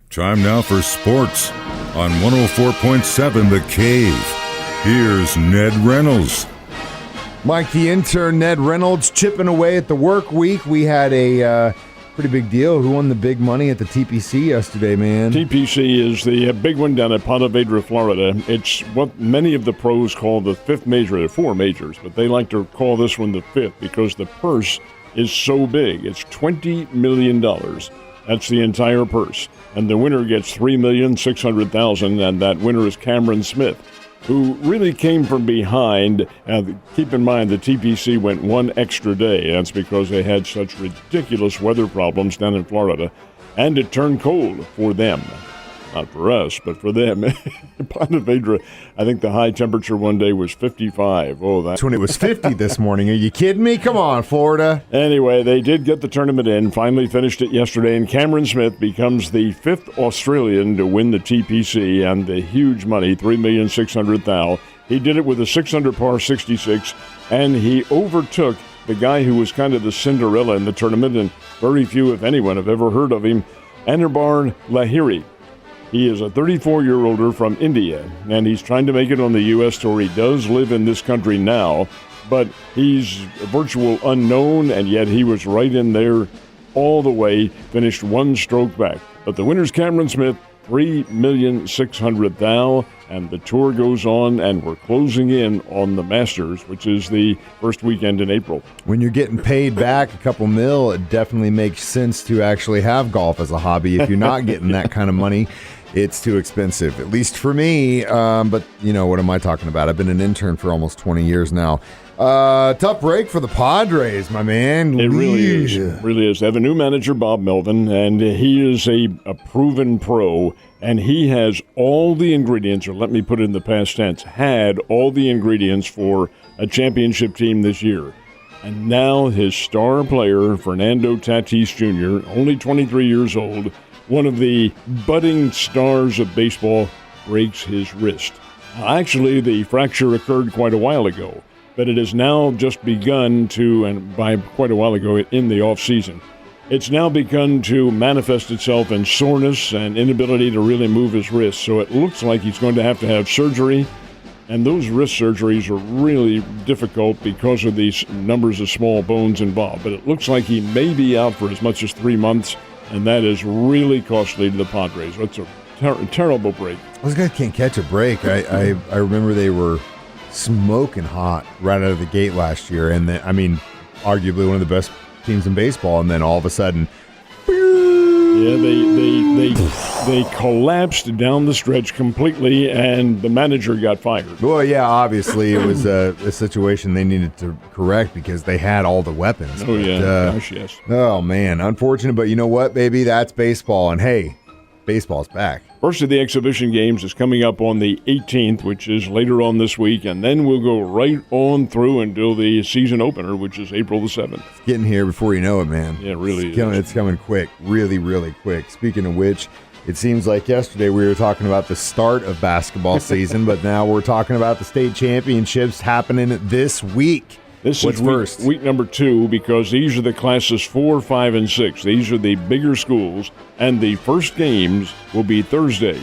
Time now for sports on 104.7 The Cave. Here's Ned Reynolds. Mike, the intern, Ned Reynolds, chipping away at the work week. We had a pretty big deal. Who won the big money at the TPC yesterday, man? TPC is the big one down at Ponte Vedra, Florida. It's what many of the pros call the fifth major. There are four majors, but they like to call this one the fifth because the purse is so big. It's $20 million. That's the entire purse. And the winner gets $3,600,000, and that winner is Cameron Smith, who really came from behind. Keep in mind, the TPC went one extra day. That's because they had such ridiculous weather problems down in Florida. And it turned cold for them. Not for us, but for them. Ponte Vedra, I think the high temperature one day was 55. Oh, that's when it was 50 this morning. Are you kidding me? Come on, Florida. Anyway, they did get the tournament in, finally finished it yesterday, and Cameron Smith becomes the fifth Australian to win the TPC and the huge money, $3,600,000. He did it with a 6-under par 66, and he overtook the guy who was kind of the Cinderella in the tournament, and very few, if anyone, have ever heard of him, Anirban Lahiri. He is a 34-year-older from India, and he's trying to make it on the U.S. Tour. He does live in this country now, but he's a virtual unknown, and yet he was right in there all the way, finished one stroke back. But the winner's Cameron Smith, $3,600,000, and the tour goes on, and we're closing in on the Masters, which is the first weekend in April. When you're getting paid back a couple mil, it definitely makes sense to actually have golf as a hobby. If you're not getting that kind of money, it's too expensive, at least for me. But, you know, what am I talking about? I've been an intern for almost 20 years now. Tough break for the Padres, my man. It really is. It really is. They have a new manager, Bob Melvin, and he is a proven pro, and he has all the ingredients, or let me put it in the past tense, had all the ingredients for a championship team this year. And now his star player, Fernando Tatis Jr., only 23 years old, one of the budding stars of baseball, breaks his wrist. Actually, the fracture occurred quite a while ago, but it has now just begun to, and by quite a while ago in the offseason, it's now begun to manifest itself in soreness and inability to really move his wrist. So it looks like he's going to have surgery, and those wrist surgeries are really difficult because of these numbers of small bones involved. But it looks like he may be out for as much as 3 months, and that is really costly to the Padres. It's a terrible break. Those guys can't catch a break. I remember they were smoking hot right out of the gate last year, and then, I mean, arguably one of the best teams in baseball, and then all of a sudden, yeah, they collapsed down the stretch completely, and the manager got fired. Well, yeah, obviously it was a situation they needed to correct because they had all the weapons. Oh, yeah, gosh, yes. Oh, man, unfortunate, but you know what, baby? That's baseball, and hey, baseball's back. First of the exhibition games is coming up on the 18th, which is later on this week, and then we'll go right on through until the season opener, which is April the 7th. It's getting here before you know it, man. Yeah, it really It's coming quick, really, really quick. Speaking of which, it seems like yesterday we were talking about the start of basketball season, but now we're talking about the state championships happening this week. This What's is first? Week number 2, because these are the classes 4, 5, and 6. These are the bigger schools, and the first games will be Thursday.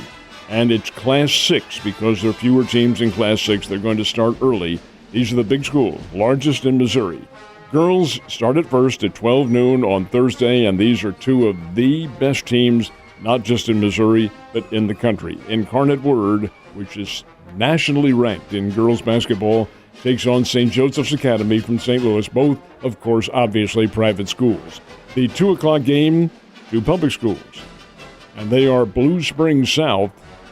And it's Class 6, because there are fewer teams in Class 6. They're going to start early. These are the big schools, largest in Missouri. Girls start at first at 12 noon on Thursday, and these are two of the best teams, not just in Missouri, but in the country. Incarnate Word, which is nationally ranked in girls basketball, takes on St. Joseph's Academy from St. Louis, both, of course, obviously private schools. The 2 o'clock game, 2 public schools, and they are Blue Springs South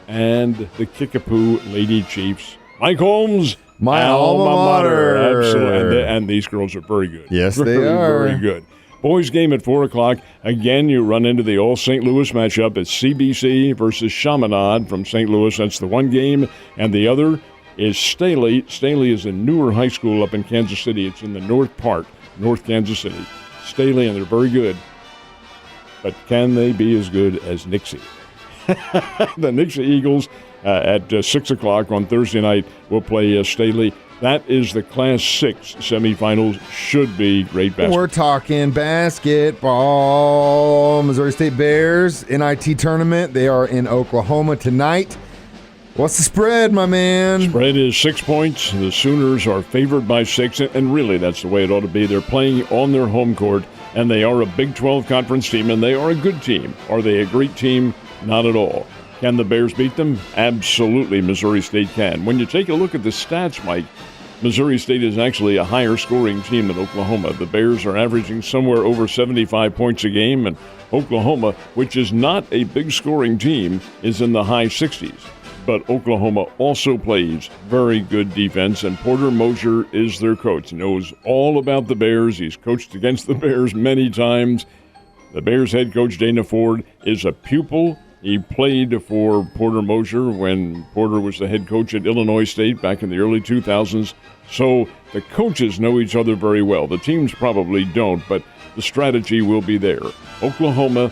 and the Kickapoo Lady Chiefs. Mike Holmes, my alma mater. Absolutely, and these girls are very good. Yes, they are. Very good. Boys game at 4 o'clock. Again, you run into the all-St. Louis matchup. It's CBC versus Chaminade from St. Louis. That's the one game, and the other is Staley. Staley is a newer high school up in Kansas City. It's in the north part, North Kansas City. Staley, and they're very good. But can they be as good as Nixie? The Nixie Eagles at 6 o'clock on Thursday night will play Staley. That is the Class 6 semifinals. Should be great basketball. We're talking basketball. Missouri State Bears, NIT tournament. They are in Oklahoma tonight. What's the spread, my man? Spread is 6 points. The Sooners are favored by 6, and really that's the way it ought to be. They're playing on their home court, and they are a Big 12 conference team, and they are a good team. Are they a great team? Not at all. Can the Bears beat them? Absolutely, Missouri State can. When you take a look at the stats, Mike, Missouri State is actually a higher scoring team than Oklahoma. The Bears are averaging somewhere over 75 points a game, and Oklahoma, which is not a big scoring team, is in the high 60s. But Oklahoma also plays very good defense, and Porter Moser is their coach. He knows all about the Bears. He's coached against the Bears many times. The Bears head coach, Dana Ford, is a pupil. He played for Porter Moser when Porter was the head coach at Illinois State back in the early 2000s. So the coaches know each other very well. The teams probably don't, but the strategy will be there. Oklahoma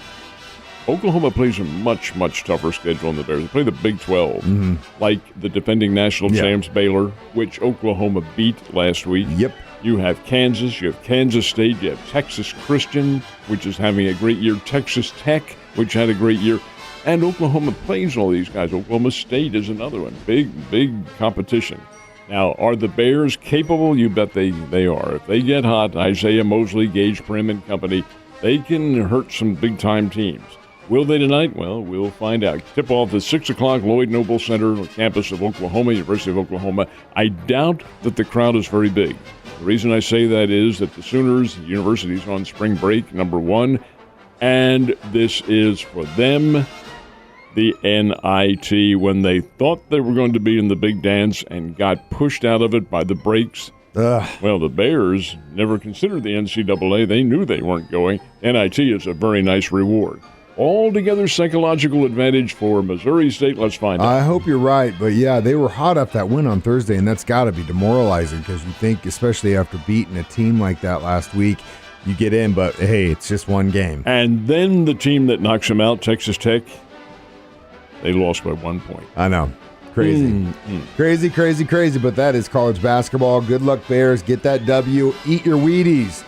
plays a much, much tougher schedule than the Bears. They play the Big 12, like the defending national champs Baylor, which Oklahoma beat last week. Yep. You have Kansas, you have Kansas State, you have Texas Christian, which is having a great year, Texas Tech, which had a great year. And Oklahoma plays all these guys. Oklahoma State is another one. Big competition. Now, are the Bears capable? You bet they are. If they get hot, Isaiah Mosley, Gage Prim and company, they can hurt some big-time teams. Will they tonight? Well, we'll find out. Tip-off is 6 o'clock, Lloyd Noble Center, campus of Oklahoma, University of Oklahoma. I doubt that the crowd is very big. The reason I say that is that the Sooners, the university's on spring break, number one, and this is for them, the NIT, when they thought they were going to be in the big dance and got pushed out of it by the breaks. Well, the Bears never considered the NCAA. They knew they weren't going. NIT is a very nice reward. Altogether psychological advantage for Missouri State. Let's find out. I hope you're right, but yeah, they were hot off that win on Thursday, and that's got to be demoralizing because you think, especially after beating a team like that last week, you get in, but hey, it's just one game. And then the team that knocks them out, Texas Tech, they lost by 1 point. I know. Crazy. Crazy, but that is college basketball. Good luck, Bears. Get that W. Eat your Wheaties.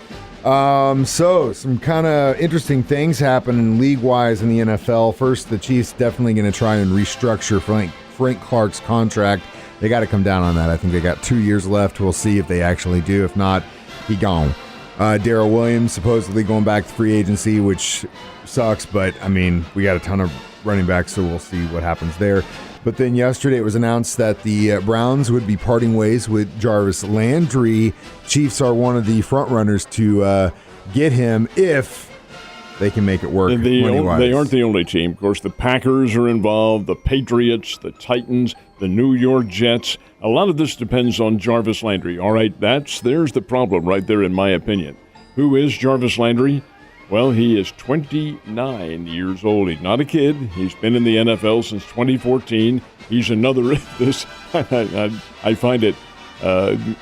So, some kind of interesting things happening league-wise in the NFL. First, the Chiefs definitely going to try and restructure Frank Clark's contract. They got to come down on that. I think they got 2 years left. We'll see if they actually do. If not, he gone. Darrell Williams supposedly going back to free agency, which sucks, but, I mean, we got a ton of running backs, so we'll see what happens there. But then yesterday it was announced that the Browns would be parting ways with Jarvis Landry. Chiefs are one of the front runners to get him if they can make it work money-wise. They aren't the only team. Of course, the Packers are involved, the Patriots, the Titans, the New York Jets. A lot of this depends on Jarvis Landry. All right, there's the problem right there, in my opinion. Who is Jarvis Landry? Well, he is 29 years old. He's not a kid. He's been in the NFL since 2014. He's another this. I find it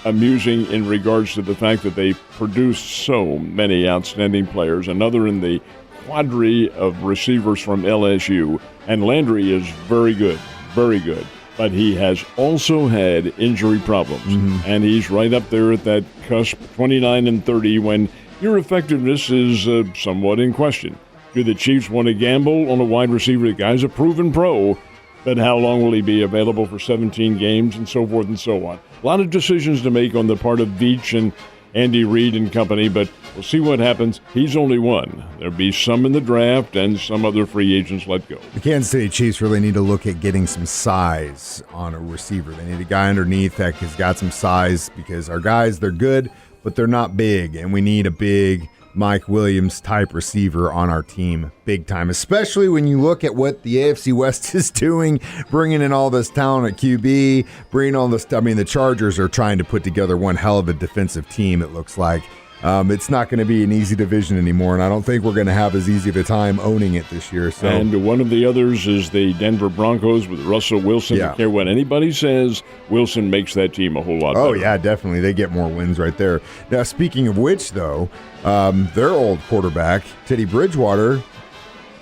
amusing in regards to the fact that they produce so many outstanding players. Another in the quadri of receivers from LSU. And Landry is very good, very good. But he has also had injury problems. And he's right up there at that cusp, 29 and 30, when your effectiveness is somewhat in question. Do the Chiefs want to gamble on a wide receiver? The guy's a proven pro, but how long will he be available for 17 games and so forth and so on? A lot of decisions to make on the part of Veach and Andy Reid and company, but we'll see what happens. He's only one. There'll be some in the draft and some other free agents let go. The Kansas City Chiefs really need to look at getting some size on a receiver. They need a guy underneath that has got some size because our guys, they're good, but they're not big, and we need a big Mike Williams-type receiver on our team big time, especially when you look at what the AFC West is doing, bringing in all this talent at QB, bringing all this – I mean, the Chargers are trying to put together one hell of a defensive team, it looks like. It's not going to be an easy division anymore, and I don't think we're going to have as easy of a time owning it this year. So. And one of the others is the Denver Broncos with Russell Wilson. I don't care what anybody says, Wilson makes that team a whole lot better. Oh, yeah, definitely. They get more wins right there. Now, speaking of which, though, their old quarterback, Teddy Bridgewater,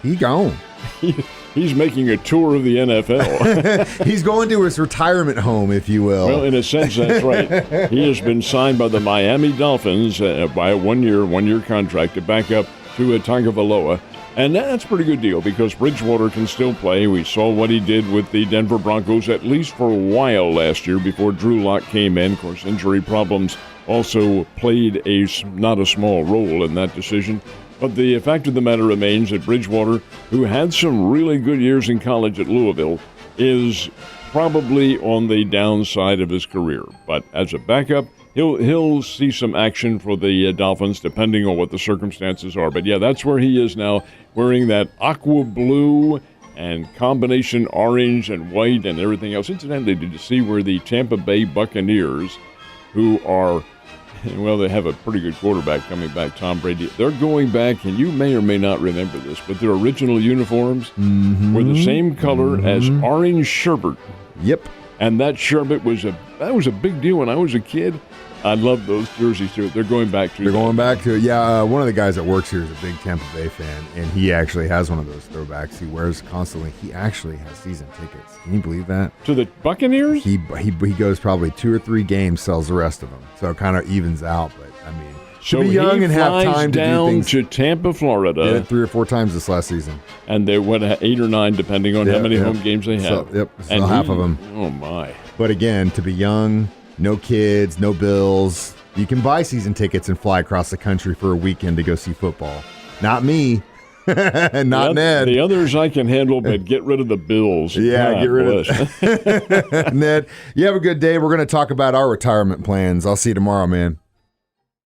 he gone. He's making a tour of the NFL. He's going to his retirement home, if you will. Well, in a sense, that's right. He has been signed by the Miami Dolphins by a one-year contract to back up to Tagovailoa. And that's a pretty good deal because Bridgewater can still play. We saw what he did with the Denver Broncos at least for a while last year before Drew Lock came in. Of course, injury problems also played not a small role in that decision. But the fact of the matter remains that Bridgewater, who had some really good years in college at Louisville, is probably on the downside of his career. But as a backup, he'll see some action for the Dolphins depending on what the circumstances are. But yeah, that's where he is now, wearing that aqua blue and combination orange and white and everything else. Incidentally, did you see where the Tampa Bay Buccaneers, who are, well, they have a pretty good quarterback coming back, Tom Brady. They're going back, and you may or may not remember this, but their original uniforms were the same color as orange sherbet. Yep. And that sherbet was a big deal when I was a kid. I love those jerseys too. They're going back to. They're going back to it. Yeah, one of the guys that works here is a big Tampa Bay fan, and he actually has one of those throwbacks. He wears constantly. He actually has season tickets. Can you believe that? To the Buccaneers? He goes probably 2 or 3 games, sells the rest of them, so it kind of evens out. But I mean, so to be young and have time to do down things. to Tampa, Florida. Did it 3 or 4 times this last season, and they went 8 or 9 depending on how many home games they have. So half of them. Oh my! But again, to be young, no kids, no bills. You can buy season tickets and fly across the country for a weekend to go see football. Not me. Not Ned. The others I can handle, but get rid of the bills. Yeah, God get rid bless. of Ned, you have a good day. We're going to talk about our retirement plans. I'll see you tomorrow, man.